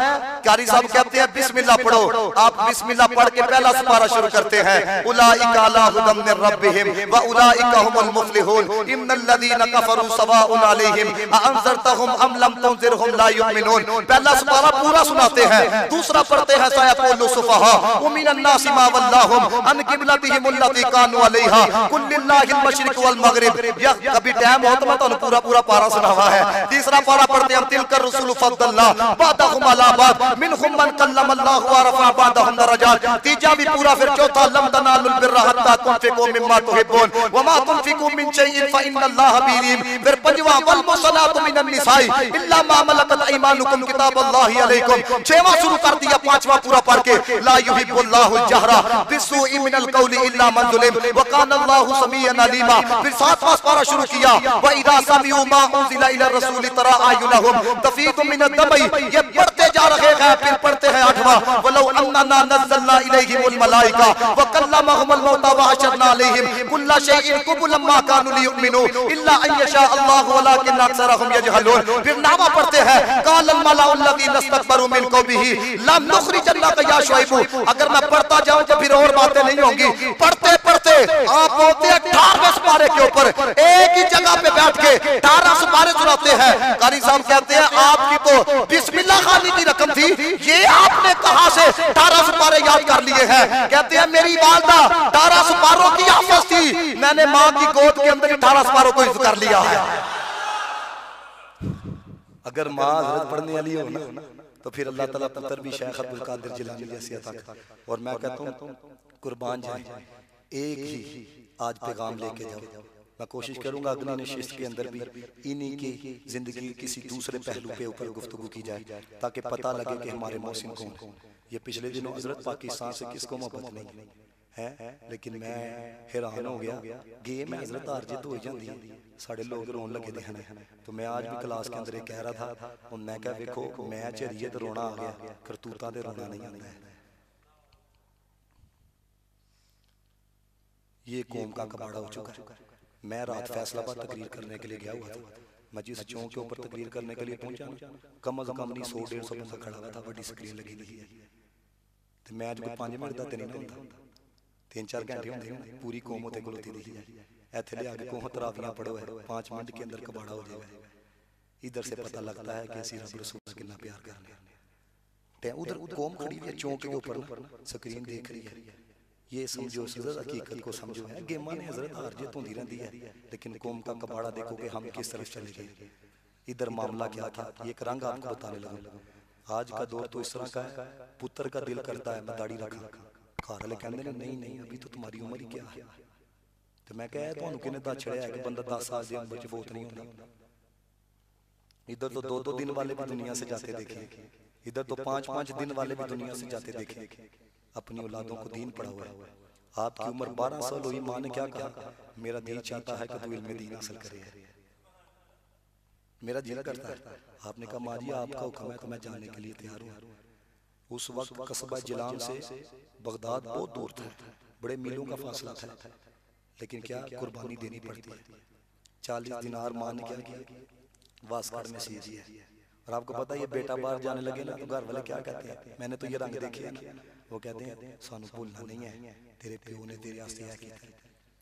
कारी साहब कहते हैं बिस्मिल्लाह पढ़ो, आप बिस्मिल्लाह पढ़ के पहला सुपारा शुरू करते हैं। उलाइका अला हुदम मिर रब्बिहिम व उलाइका हुमुल मुफ्लिहून इन्नल लज़ीना कफरू सवाउन अलैहिम अअंज़रतहुम अम लम तुनज़िरहुम ला युमिनून। पहला सुपारा पूरा सुनाते हैं, दूसरा पढ़ते हैं सयक़ूलु सुफ़हा व मिनन नासि मा वल्लाहुम अन क़िबलतिहिम अल्लती कानू अलैहा कुल लिल्लाहिल मशरिक़ वल मग़रिब। या कभी टाइम हो तो मैं तो पूरा पारा सुना हुआ है। तीसरा पारा पढ़ते हैं तिलकर रसूल फद्दलना बादहुम अला बाद मिनहुम मन कल्लम अल्लाहु व रफ़अ बादहुम दरजात। तीसरा भी पूरा, फिर चौथा लम तनालुल बिर्रा हत्ता तुनफिकू मिम्मा तुहिब्बून व मा तुनफिकू मिन शैइन फ़इन्नल्लाहा बिहीम। फिर पंजवां वल मुसलातु मिनन निसाई इल्ला मा मलकत अयमानुकुम किताबुल्लाहि अलैकुम। छठवां शुरू कर दिया, पांचवां पूरा पढ़ के ला युहिब्बुल्लाहुल जहरा बिस्सूइ मिनल कौली इल्ला मन ज़ुलिम व कानल्लाहु समीअन अलीमा। फिर सातवां पारा शुरू किया, व इज़ा समिअू मा उनज़िला इला रसूलि तरा अयुनहुम तफीदु मिनद दमई। ये पढ़ते जा रहे हैं, फिर पढ़ते हैं 8वां वलौ अन्ना नज़्ज़लना इलैहिमुल मलाइका व कल्लमहुमुल मौता व अशरना अलैहिम कुल्ला शैइन कुबुलन मा कानू लियुमिनू इल्ला अन यशा अल्लाहु वलाकिन अक्सरहुम यजहलून। फिर नामा पढ़ते हैं कालल मलाउ अल्लज़ीना इस्तकबरू मिन कौमिही लम नुखरिजन्नका या शुऐब। अगर मैं पढ़ता जाऊं तो फिर और बातें नहीं होंगी। पढ़ते पढ़ते पढ़ते, आप बोलते हैं 18वें सुपारे के ऊपर एक ही जगह पे बैठ के 18 सुपारे सुनाते हैं। कारी साहब कहते हैं आपकी तो बिस्मिल्लाह खानी की रकम थी, ये आपने कहां से 18 सुपारे याद कर लिए हैं? कहते हैं मेरी वालदा 18 सुपारों की हाफिज थी, मैंने मां की गोद के अंदर 18 सुपारों को हिफ्ज़ कर लिया है। अगर मां हजरत पढ़ने वाली हो ना तो फिर अल्लाह ताला पुत्र भी शेख अब्दुल कादिर जिलानी जैसी अता करे। और मैं कहता हूँ कुर्बान जाए, एक ही आज पैगाम लेके जाओ। मैं कोशिश करूंगा अगली नशिस्त के अंदर भी इन्हीं की जिंदगी किसी दूसरे पहलू पे ऊपर गुफ्तगू की जाए ताकि पता लगे कि हमारे मोहसिन कौन है। ये पिछले दिनों हजरत पाकिस्तान से किसको मोहब्बत नहीं है, लेकिन मैं हैरान हो गया गेम है हजरत हार जित हो जाती है, साढ़े लोग रोन लगे थे हैं। तो मैं आज भी क्लास के अंदर एक कह रहा था, और मैं क्या देखो मैच हरिए तो रोना आ गया, करतूता ते रोना नहीं आता है। ये कौम का कबाड़ा हो चुका है। मैं रात फैसलाबाद तकरीर करने के लिए गया हुआ था, मैं जिस चौक के ऊपर तकरीर करने के लिए पहुंचा कम अज कम नहीं 100-150 बंदा खड़ा हुआ था, बड़ी स्क्रीन लगी थी। तो मैच को 5 मिनट का तो नहीं होता, 3-4 घंटे होंगे, पूरी कौम उत्ते खलोती दी है। इत्थे लिया के कोह तरावियां पढ़ो है, 5 मिनट के अंदर कबाड़ा हो जाएगा। इधर से पता लगता है कि असीं रब रसूल से कितना प्यार करने हैं। उधर कौम खड़ी है चौक के ऊपर स्क्रीन देख रही है। ये समझो हकीकत को समझो है, गेमां ने हजरत हार जित होती रहती है, लेकिन कौम का कबाड़ा देखो कि हम किस तरफ चले गए। इधर मामला क्या था, ये एक रंग आपको बताने लगा। आज का दौर तो इस तरह का है, पुत्र का दिल करता है मैं दाढ़ी रखा, घर वाले कहते नहीं नहीं अभी तो तुम्हारी उम्र ही क्या है। तो मैं कहा तुहानू किने दा छड़िया है कि बंदा 10 साल की उम्र च फौत नहीं होता। इधर तो 2-2 दिन वाले भी दुनिया से जाते देखे, इधर तो 5-5 दिन वाले भी दुनिया से जाते देखे। अपनी औलादों को दीन पढ़ा हुआ है। आपकी उम्र 12 साल हुई, माँ ने क्या कहा, मेरा दिल चाहता है कि तू इल्म दीन हासिल करे, मेरा दिल करता है। आपने कहा माँ जी आपका हुक्म है तो मैं जाने के लिए तैयार हूँ। उस वक्त कस्बा जिलान से बगदाद बहुत दूर था, बड़े मीलों का फासला था, लेकिन क्या कुर्बानी देनी पड़ती है। 40 दिनार माँ ने क्या किया, वास्कर में सी दिया। और आपको पता है ये बेटा बाहर जाने लगे ना तो घर वाले क्या कहते हैं, मैंने तो ये रंग देखे है ना, वो कहते हैं सानू भूलना नहीं है, तेरे प्यो ने तेरे आस्ते है किया,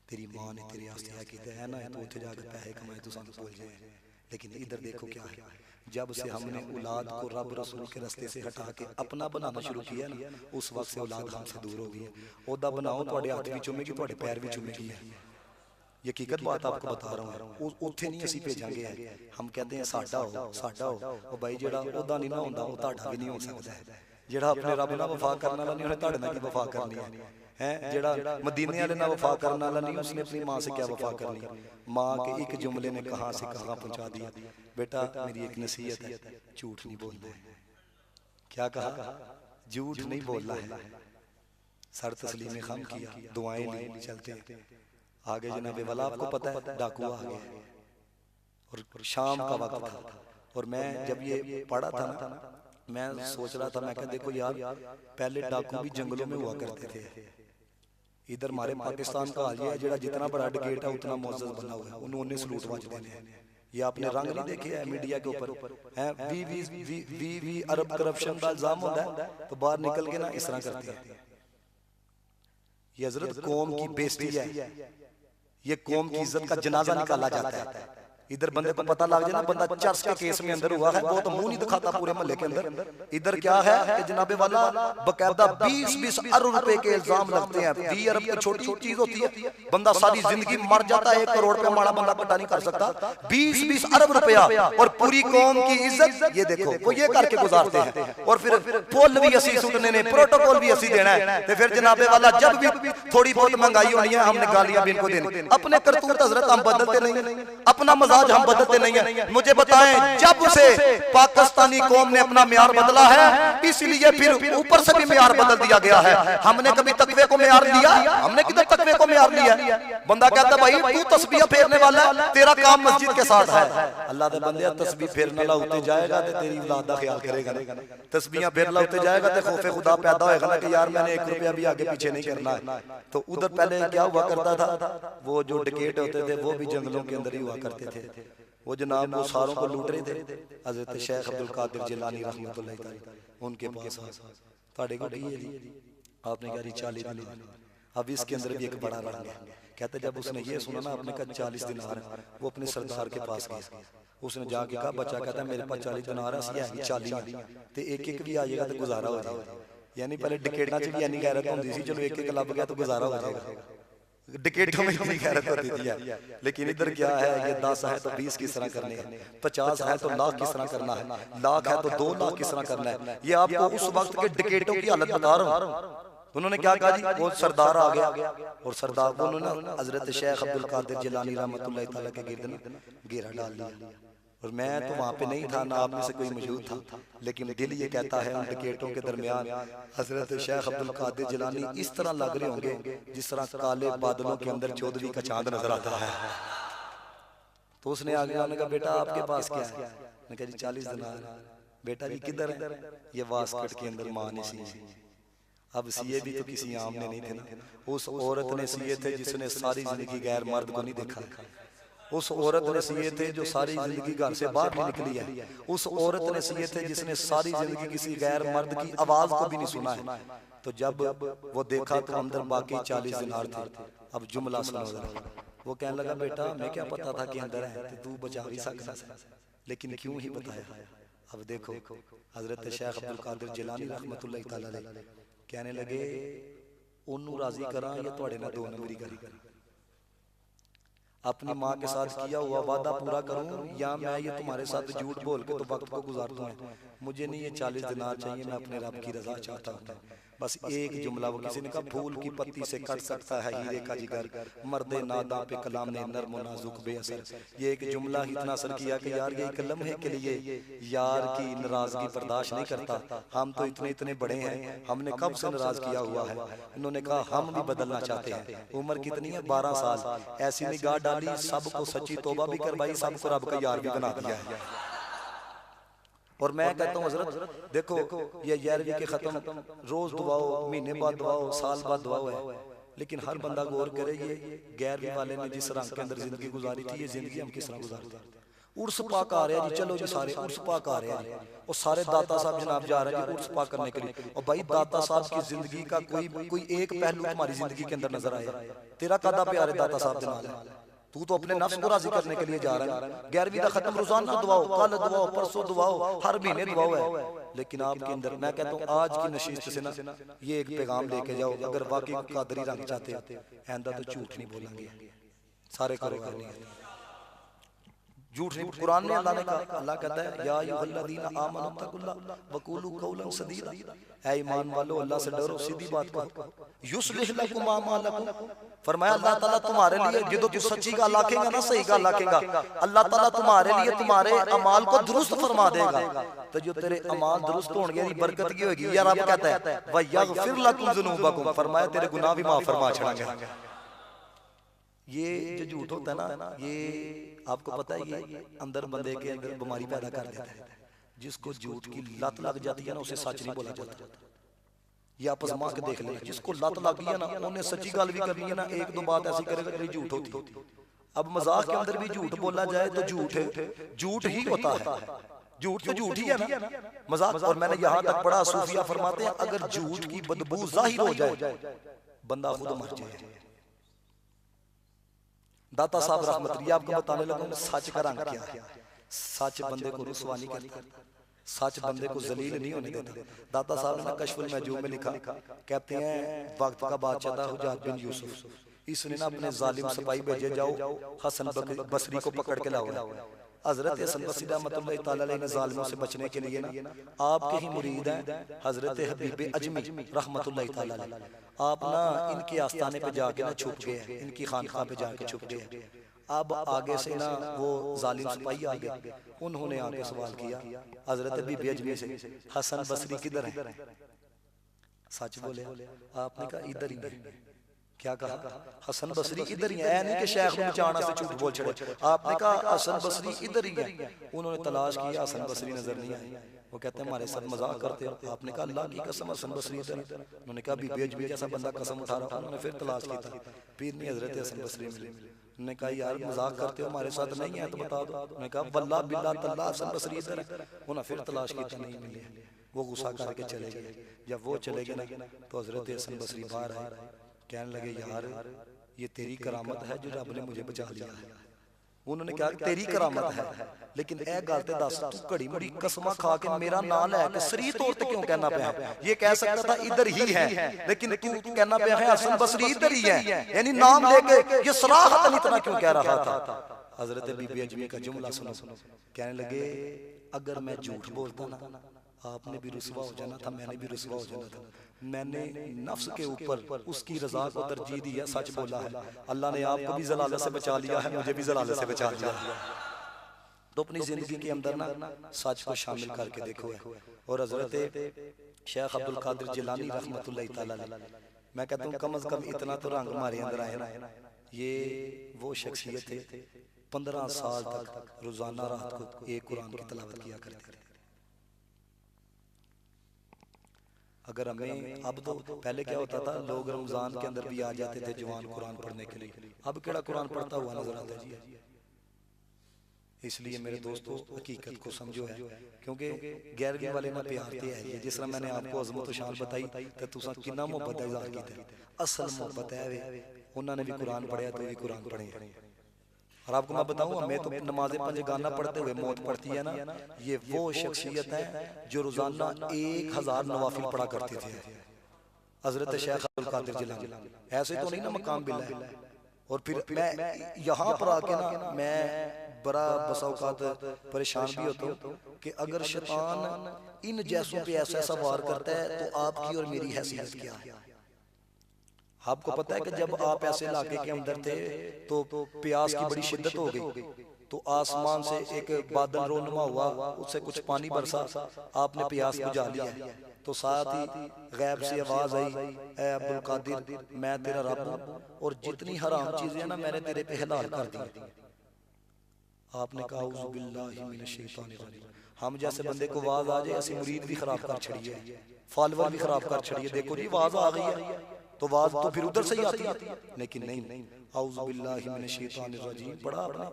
तेरी माँ ने तेरे आस्ते है किया है ना, तो उत्थे जाकर पैसे कमाए तो सानू भूल जाए। लेकिन इधर देखो क्या है, जब से हमने औलाद को रब रसूल के रास्ते से हटा के अपना बनाना शुरू किया ना, उस वक्त से औलाद हमसे दूर हो गई है। ओदा बनाओ तुहाडे हाथ भी चुमेगी, तुहाडे पैर भी चुमेगी। ये हकीकत बात आपको बता रहा हूँ, उत्थे नहीं असीं भेजांगे। हम कहते हैं साडा हो साडा हो, ओ भाई जेड़ा ओदा नहीं ना होंदा वो तुहाडा भी नहीं हो सकदा है। जेड़ा अपने रब नाल वफा करने वाला नहीं उन्हें तुहाडे नाल की वफा करनी है। जेड़ा मदीने वाले नाल वफा करने वाला नहीं उसने अपनी माँ से क्या वफा करनी है। माँ के एक जुमले ने कहां से कहां पहुंचा दिया। बेटा मेरी एक नसीहत है, झूठ नहीं बोलना है। क्या कहा, झूठ नहीं बोलना है। सर तस्लीम खाम किया, दुआएं ली, चलते आगे। जनाबे वाला आपको पता है डाकू आ गया और शाम का वक्त था, और मैं जब ये पढ़ा था ना मैं सोच रहा था, मैं कहा देखो यार पहले डाकू भी जंगलों में हुआ करते थे। इधर हमारे पाकिस्तान का हाल ये है, जेड़ा जितना बड़ा गेट है उतना मुअज़्ज़ज़ बना हुआ है, उन्होंने सलूट बजते हैं। ये आपने रंग नहीं देखे है मीडिया के ऊपर है, 20 अरब करप्शन का इल्जाम होता है तो बाहर निकल के ना इस तरह करते हैं। ये हजरत कौम की बेइज्जती है, ये कौम की इज्जत का जनाजा निकाला जाता है। इधर बंदे को पता लग जाए ना बंदा चर्च के केस में अंदर हुआ है, वो तो मुंह नहीं दिखाता पूरे मोहल्ले के अंदर। इधर क्या है कि जनाबे वाला बकायदा 20-20 अरब रुपए के इल्जाम लगते हैं। 20 अरब की छोटी चीज होती है, बंदा सारी जिंदगी मर जाता है, 1 करोड़ पे माड़ा बंदा पता नहीं कर सकता। 20-20 अरब रुपया और पूरी कौम की इज्जत, ये देखो वो ये करके गुजारते हैं। और फिर पुल भी असी सुटने ने, प्रोटोकॉल भी असी देना है। तो फिर जनाबे वाला जब भी थोड़ी बहुत महंगाई होनी है हमने गालियां भी इनको देनी। अपने करतूत हजरत हम बदलते नहीं, अपना मजाज हम बदलते नहीं है। मुझे बताएं जब से पाकिस्तानी कौम ने अपना म्यार बदला है, इसलिए फिर ऊपर से भी म्यार बदल दिया गया है। हमने कभी तकवे को म्यार लिया? हमने किधर तकवे को म्यार लिया? बंदा कहता भाई तू तस्बीह फेरने वाला, तेरा काम मस्जिद के साथ है। अल्लाह दे बंदे तस्बीह फेरने वाला होते जाएगा तो तेरी औलाद का ख्याल करेगा। तस्बीह फेरना होते जाएगा तो खौफे खुदा पैदा होएगा ना कि यार मैंने 1 रुपया भी आगे पीछे नहीं करना है। तो उधर पहले क्या हुआ करता था, वो जो डकैत होते थे वो भी जंगलों के अंदर ही हुआ करते थे। वो जनाब वो सारों को लूट रहे थे। हजरत शेख अब्दुल कादिर जिलानी रहमतुल्लाह अलैह उनके पास आपने कहा 40 दिन अब इसके अंदर भी एक बड़ा रंग है। कहते जब उसने ये सुना ना, आपने कहा 40 दिनार, वो अपने सरदार के पास गया, उसने जाके कहा, बच्चा कहता है मेरे पास 40 दिनार है, 40 ते एक एक भी आ जाएगा तो गुजारा हो जाएगा। यानी पहले डिकेटा च भी यानी गैरत होती सी, चलो एक एक लभ गया तो गुजारा हो जाएगा, डिकेटों में इतनी गैरत होती थी। लेकिन इधर क्या है, ये 10 है तो 20 किस तरह करने हैं, 50 है तो लाख किस तरह करना है, लाख है तो 2 लाख किस तरह करना है। ये आपको उस वक्त के डिकेटों की हालत बता रहा हूँ। उन्होंने क्या कहा जी, वो सरदार आ गया और सरदार को उन्होंने हजरत शेख अब्दुल कादिर जिलानी रहमतुल्लाह तआला के गिर्द ना घेरा डाल लिया। और मैं तो वहां पे नहीं था, ना आप में से कोई मौजूद था, लेकिन दिल ये कहता है उन डिकेटों के दरमियान हजरत शेख अब्दुल कादिर जिलानी इस तरह लग रहे होंगे जिस तरह काले बादलों के अंदर चौदहवीं का चांद नजर आता है। तो उसने आगे आने का, बेटा आपके पास क्या है? मैंने कहा जी 40 दिनार। बेटा जी किधर है? ये वास्कट के अंदर मां ने सी। अब सीए भी तो किसी आम ने नहीं थे ना, उस औरत ने सीए थे जिसने सारी जिंदगी गैर मर्द को नहीं देखा। उस औरत ने सीए थे जो सारी जिंदगी घर से बाहर नहीं निकली है। उस औरत ने सीए थे जिसने सारी जिंदगी किसी गैर मर्द की आवाज को भी नहीं सुना है। तो जब वो देखा तो अंदर बाकी 40 दिनार थे। अब जुमला सुनो जरा। वो कहने लगा, बेटा मैं क्या पता था कि अंदर है, तू बचा भी सकता है, लेकिन क्यों ही बताया। अब देखो हजरत शेख अब्दुल कादिर जिलानी रहमतुल्लाह तआला अलैह कहने लगे, ओनू राजी करा या तुहाडे नाल 2 नंबरी करी, अपनी माँ के साथ किया हुआ वादा पूरा करूं या मैं ये तुम्हारे साथ झूठ बोल के तो वक्त को गुजारता हूँ। मुझे नहीं ये 40 दिनार चाहिए, मैं अपने रब की रजा चाहता हूँ। बस एक जुमला, वो किसी ने कहा फूल की पत्ती से कट सकता है हीरे का जिगर, मर्दे नादा पे कलाम ने नर्म नाजुक बेअसर। ये एक जुमला ही इतना असर किया कि यार ये एक लम्हे के लिए यार की नाराजगी बर्दाश्त नहीं करता। हम तो इतने इतने बड़े हैं, हमने कब से नाराज किया हुआ है। उन्होंने कहा हम भी बदलना चाहते हैं। उम्र कितनी है? 12 साल। ऐसी निगाह डाली, सबको सच्ची तौबा भी करवाई, सबको रब का यार भी बना दिया है। और मैं कहता हूँ हजरत देखो, ये 11वीं के खत्म रोज दुआओ, महीने बाद दुआओ, साल बाद दुआओ है, लेकिन हर बंदा गौर करे ये 11वीं वाले ने जिस रंग के अंदर जिंदगी गुजारी थी, ये जिंदगी हम किस तरह गुजारते हैं। उर्स पाक आ रहा है जी, चलो जी सारे उर्स पाक आ रहे हैं, और सारे दाता साहब जनाब जा रहे हैं जी उर्स पाक करने के लिए। और भाई दाता साहब की जिंदगी का कोई एक पहलू तुम्हारी जिंदगी के अंदर नजर आया, तेरा कदा प्यारे दाता साहब जनाब, तू तो अपने नफ्स को राजी करने के लिए जा रहा है। 11वीं का खत्म, रोजाना दुआओ, कल दुआओ, परसों दुआओ, हर महीने दुआओ है, लेकिन आपके अंदर मैं कहता हूँ आज की नशिस्त से ना ये एक पैगाम लेके जाओ, अगर वाकई कादरी रंग चाहते हो आइंदा तो झूठ नहीं बोलेंगे, सारे कारोबार नहीं, झूठ नहीं। कुरान में अल्लाह ने कहा, अल्लाह कहता है या अय्युहल्लज़ीना आमनू तकुल्लाह वक़ूलू कौलन सदीदा, ऐ ईमान वालो अल्लाह से डरो, सीधी बात कहो। युस्लिह लकुम आमालकुम, फरमाया अल्लाह ताला तुम्हारे लिए जो तू सच्ची गल आखेगा ना, सही गल आखेगा, अल्लाह ताला तुम्हारे लिए तुम्हारे अमाल को दुरुस्त फरमा देगा। तो जो तेरे अमाल दुरुस्त होंगे दी बरकत की होगी। या रब कहता है व यगफिर लकुम ज़ुनूबकुम, फरमाया तेरे गुनाह भी माफ फरमा छड़ेंगे। ये जो झूठ होता है ना, ये आपको पता है ये अंदर बंदे के अंदर बीमारी पैदा कर देता है। जिसको झूठ की लत लग जाती है ना, उसे सच नहीं बोला जाता। ये आप आजमा के देख लेना, जिसको लत लग गई है ना, उन्हें सच्ची गल भी करनी है ना, एक दो बात ऐसी करेगा कि झूठ होती। अब मजाक के अंदर भी झूठ बोला जाए तो झूठ ही होता है, झूठ तो झूठ ही है ना, मजाक। और मैंने यहाँ तक पढ़ा, सूफिया फरमाते हैं अगर झूठ की बदबू जाहिर हो जाए बंदा खुद मर जाए। दाता साहब रहमतुल्लाह आपको बताने लगा सच का रंग क्या है। सच बंदे को रुसवा नहीं करता, सच बंदे को जलील नहीं होने देता। दाता साहब ने कशफुल महजूब में लिखा, कहते हैं वक्त का बादशाह था हुजात बिन यूसुफ, इसने ना अपने जालिम सिपाही भेजे, जाओ हसन बसरी को पकड़ के लाओ। हजरत हसन बसरी रहमतुल्लाह तआला अलैह ने जालिमों से बचने के लिए ना आपके ही मुरीद हैं हजरत हबीब अजमी रहमतुल्लाह तआला अलैह, आप ना इनके आस्थाने पे जाके ना छुप गए, इनकी खानकाह पे जाके छुप गए। अब आगे से ना वो जालिम सिपाही आ गए, उन्होंने आके सवाल किया हजरत हबीब अजमी से, हसन बसरी किधर है? सच बोले, आपने कहा इधर ही। क्या कहा? हसन बसरी इधर ही है, नहीं कि शेख बचाना से झूठ बोल छड़े। आपने कहा हसन बसरी इधर ही है। उन्होंने तलाश किया, हसन बसरी नजर नहीं आई। वो कहते हैं हमारे साथ मजाक करते हो। आपने कहा अल्लाह की कसम हसन बसरी इधर। उन्होंने कहा बीबी अजमी जैसा बंदा कसम उठा रहा। उन्होंने फिर तलाश किया, फिर नहीं हजरत हसन बसरी मिले। उन्होंने कहा यार मजाक करते हो, हमारे साथ नहीं है तो बता दो। उन्होंने कहा वल्लाह बिल्लाह तल्लाह हसन बसरी इधर है। उन्होंने फिर तलाश किया, नहीं मिले। वो गुस्सा करके चले गए। जब वो चले गए ना तो हजरत हसन बसरी बाहर आए, कहने लगे यार ये तेरी करामत है जो रब ने मुझे बचा लिया है। उन्होंने कहा तेरी करामत है, लेकिन ए गल ते दस तू घड़ी मुड़ी कसमा खा के मेरा नाम लैके सरी तौर ते क्यों कहना पाया? ये कह सकता था इधर ही है, लेकिन तू कहना पाया है हसन बसरी इधर ही है, यानी नाम लेके ये सराहतन इतना क्यों कह रहा था? हजरत बीबी अजमी का जुमला सुनो, कहने लगे अगर मैं झूठ बोलता ना आपने भी रुसवा हो जाना था, मैंने भी रुसवा हो जाना था। मैंने नफ्स के ऊपर उसकी रजा को तरजीह दी है, सच बोला है। अल्लाह ने आपको भी जलालत से बचा लिया है, मुझे भी जलालत से बचा लिया है। तो अपनी जिंदगी के अंदर ना सच को शामिल करके देखो। और हजरत शेख अब्दुल कादिर जिलानी रहमतुल्लाह तआला अलैह, मैं कहता हूँ कम अज कम इतना तो रंग हमारे अंदर आए ना। ये वो शख्सियत थे 15 साल तक रोजाना रात को एक कुरान की तिलावत किया करते थे। अगर हमें अब तो पहले क्या होता था, लोग रमजान के अंदर भी आ जाते थे जवान कुरान पढ़ने के लिए, अब केड़ा कुरान पढ़ता हुआ नजर आता है जी। इसलिए मेरे दोस्तों हकीकत को समझो है, क्योंकि गैरगी वाले ना प्यार ते है। जिस तरह मैंने आपको अजमत शान बताई तो तुसा कितना मोहब्बत का इजहार किया, असल मोहब्बत है वे। उन्होंने भी कुरान पढ़िया तो भी कुरान पढ़े। और आपको मैं बताऊं, हमें तो नमाज़ें पंजगाना पढ़ते हुए मौत पड़ती है ना। ये वो शख्सियत है जो रोजाना 1000 नवाफिल पढ़ा करते थे। हजरत शेख अब्दुल कादिर जिलानी ऐसे तो नहीं ना मकाम बिला है। और फिर मैं यहाँ पर आके ना मैं बड़ा बसा औकात परेशान भी होता हूँ कि अगर शैतान इन जैसों पे ऐसा ऐसा वार करता है तो आपकी और मेरी हैसियत क्या है? आपको पता है कि जब आप ऐसे इलाके के अंदर थे तो प्यास की बड़ी शिद्दत हो गई, तो आसमान से एक बादल रोनुमा हुआ, उससे कुछ पानी बरसा, आपने प्यास बुझा लिया। तो साथ ही गैब से आवाज आई, ए अब्दुल कादिर मैं तेरा रब हूं और जितनी हराम चीजें ना मैंने तेरे पे हलाल कर दी। आपने कहा औज़ु बिल्लाहि मिनश शैतानिर रजीम। हम जैसे बंदे को आवाज आ जाए ऐसे मुरीद भी खराब कर छड़िए, फॉलोअर भी खराब कर छड़िए। देखो जी आवाज आ गई है तो आवाज तो फिर उधर से ही आती है, लेकिन नहीं, औज़ु बिल्लाहि मिनश शैतानिर रजीम पढ़ा आपने।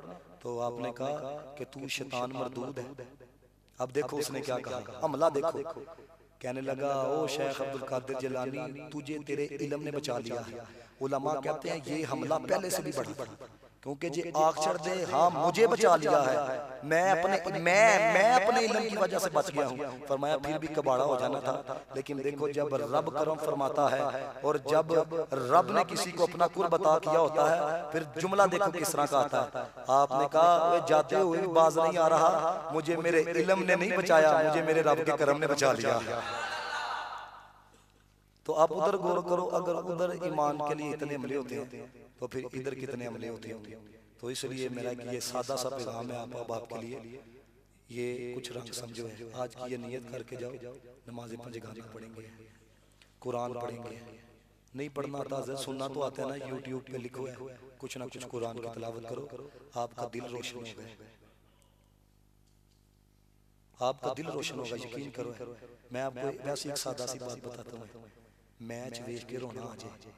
तो आपने कहा कि तू शैतान मरदूद है। अब देखो उसने क्या कहा, हमला देखो। कहने लगा ओ शेख अब्दुल कादिर जिलानी तुझे तेरे इल्म ने बचा लिया है। उलमा कहते हैं ये हमला पहले से भी बड़ा, क्योंकि जे आग चढ़ दे हाँ मुझे बचा लिया है, मैं अपने इल्म की वजह से बच गया हूँ। फरमाया फिर भी कबाड़ा हो जाना था, लेकिन देखो जब रब करम फरमाता है और जब रब ने किसी को अपना कुर्ब अता किया होता है, फिर जुमला देखो किस तरह का आता है। आपने कहा जाते हुए भी बाज नहीं आ रहा, मुझे मेरे इल्म ने नहीं बचाया, मुझे मेरे रब के करम ने बचा लिया। तो आप उधर गौर करो, अगर उधर ईमान के लिए इतने हमले होते हैं तो फिर इधर कितने हमले होते हैं। तो इसलिए मेरा कि ये सादा सा पैगाम है आप बाप के लिए, ये कुछ रंग समझो है। आज की ये नियत करके जाओ, नमाज़ें पंजगाना पढ़ेंगे, कुरान पढ़ेंगे। नहीं पढ़ना आता है, सुनना तो आता है ना, यूट्यूब पे लिखो है कुछ ना कुछ कुरान की तिलावत करो, आपका दिल रोशन होगा, आपका दिल रोशन होगा, यकीन करो। मैं आपको वैसे एक सादा सी बात बताता हूँ, मैच देख के रोना आ जाए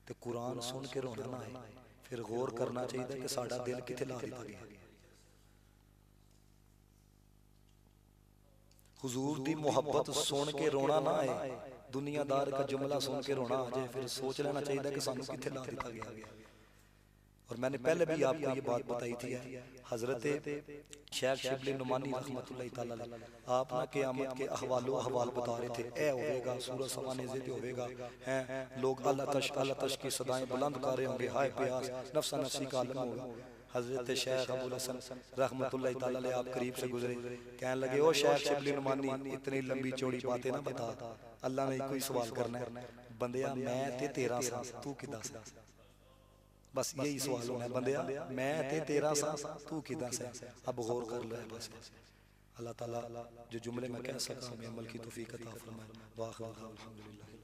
तो कुरान सुन के रोना ना आए, फिर गौर करना चाहिए कि साडा दिल किथे ला दिता गया। हुजूर दी मोहब्बत सुन के रोना ना आए, दुनियादार का जुमला सुन के रोना आ जाए, फिर सोच लेना चाहिए कि सानू किथे ला दिता गया। और मैंने पहले भी आपको ये बात बताई थी, हजरत शेख शिबली नुमानी रहमतुल्लाह तआला अलैह आप ना क़यामत के अहवाल बता रहे थे, ए होवेगा सूरज सवानेज़े पे होवेगा, हैं लोग अल्लाह तश की सदाएं बुलंद कर रहे होंगे, हाय प्यास नफ्सा नफ्सी का आलम होगा। हजरत शेख अबुल हसन रहमतुल्लाह तआला अलैह आप करीब से गुजरे, कहने लगे ओ शेख शिबली नुमानी इतनी लंबी चौड़ी बातें ना बता, अल्लाह ने कोई सवाल करना है, बंदिया मैं ते तेरा सा तू किदा सा, बस यही सवाल होना है बंदिया, मैं ते तेरा सा तू किदा सा। अब गौर कर लो बस। अल्लाह ताला जो जुमले में कह सका हमें अमल की तौफीक अता फरमाए। वाह अल्हम्दुलिल्लाह।